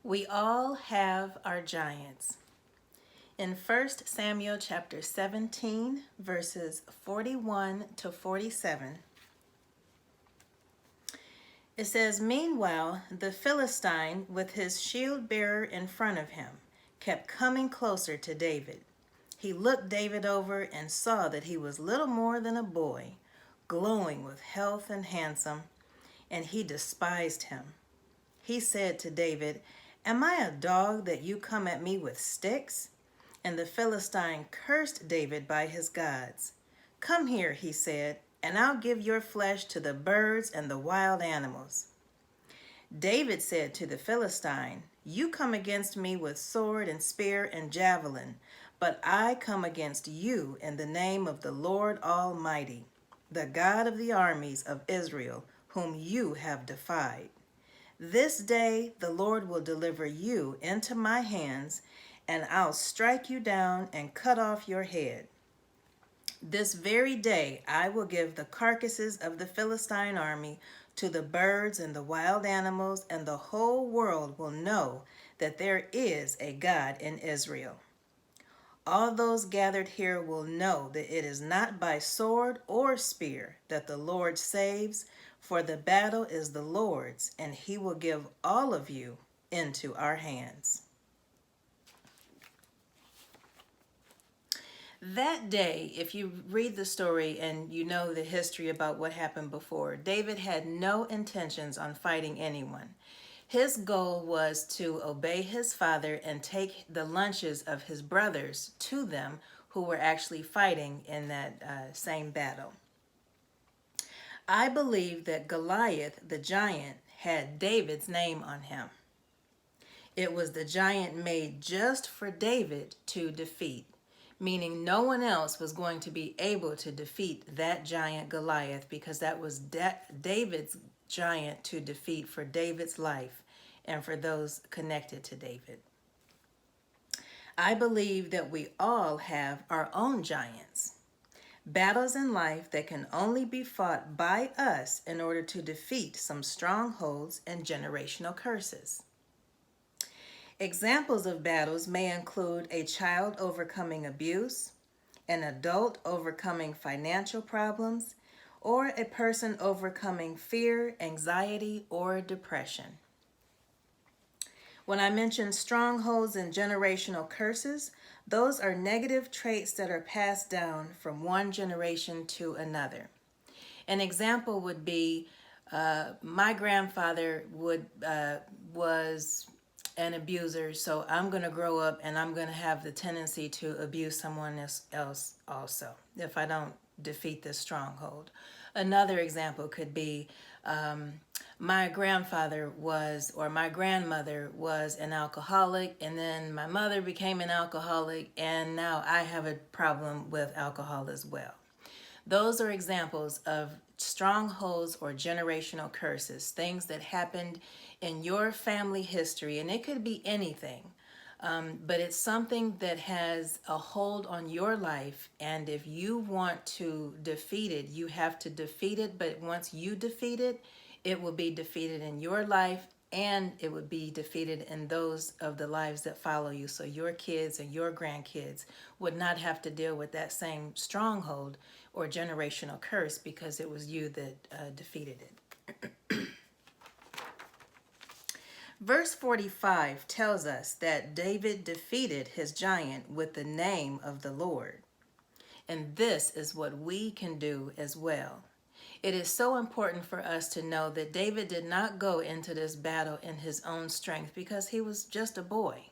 We all have our giants. In 1 Samuel chapter 17, verses 41 to 47, it says, "Meanwhile, the Philistine, with his shield bearer in front of him, kept coming closer to David. He looked David over and saw that he was little more than a boy, glowing with health and handsome, and he despised him. He said to David, 'Am I a dog that you come at me with sticks?' And the Philistine cursed David by his gods. 'Come here,' he said, 'and I'll give your flesh to the birds and the wild animals.' David said to the Philistine, 'You come against me with sword and spear and javelin, but I come against you in the name of the Lord Almighty, the God of the armies of Israel, whom you have defied. This day the Lord will deliver you into my hands, and I'll strike you down and cut off your head. This very day I will give the carcasses of the Philistine army to the birds and the wild animals, and the whole world will know that there is a God in Israel. All those gathered here will know that it is not by sword or spear that the Lord saves, for the battle is the Lord's, and he will give all of you into our hands.'" That day, if you read the story and you know the history about what happened before, David had no intentions on fighting anyone. His goal was to obey his father and take the lunches of his brothers to them who were actually fighting in that same battle. I believe that Goliath, the giant, had David's name on him. It was the giant made just for David to defeat, meaning no one else was going to be able to defeat that giant Goliath, because that was David's giant to defeat for David's life and for those connected to David. I believe that we all have our own giants. Battles in life that can only be fought by us in order to defeat some strongholds and generational curses. Examples of battles may include a child overcoming abuse, an adult overcoming financial problems, or a person overcoming fear, anxiety, or depression. When I mention strongholds and generational curses, those are negative traits that are passed down from one generation to another. An example would be my grandfather was an abuser, so I'm going to grow up and I'm going to have the tendency to abuse someone else also if I don't defeat this stronghold. Another example could be my grandfather was, or my grandmother was, an alcoholic, and then my mother became an alcoholic, and now I have a problem with alcohol as well. Those are examples of strongholds or generational curses, things that happened in your family history, and it could be anything. But it's something that has a hold on your life, and if you want to defeat it, you have to defeat it. But once you defeat it, it will be defeated in your life, and it would be defeated in those of the lives that follow you. So your kids and your grandkids would not have to deal with that same stronghold or generational curse, because it was you that defeated it. Verse 45 tells us that David defeated his giant with the name of the Lord. And this is what we can do as well. It is so important for us to know that David did not go into this battle in his own strength, because he was just a boy.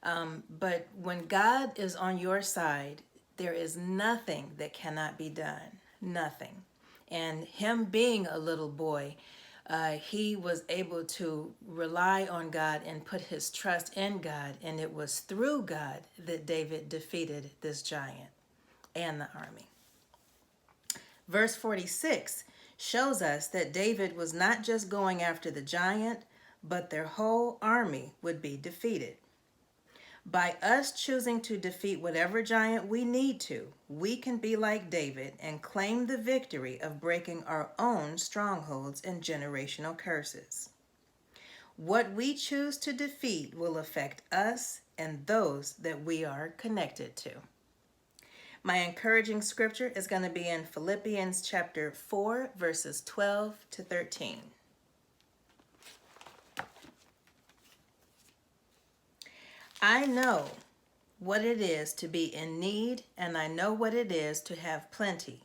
But when God is on your side, there is nothing that cannot be done. Nothing. And him being a little boy, he was able to rely on God and put his trust in God, and it was through God that David defeated this giant and the army. Verse 46 shows us that David was not just going after the giant, but their whole army would be defeated. By us choosing to defeat whatever giant we need to, we can be like David and claim the victory of breaking our own strongholds and generational curses. What we choose to defeat will affect us and those that we are connected to. My encouraging scripture is going to be in Philippians chapter 4, verses 12 to 13. I know what it is to be in need, and I know what it is to have plenty.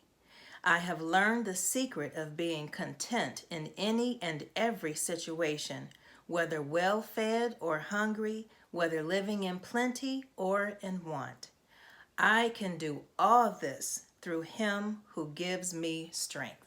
I have learned the secret of being content in any and every situation, whether well-fed or hungry, whether living in plenty or in want. I can do all this through him who gives me strength.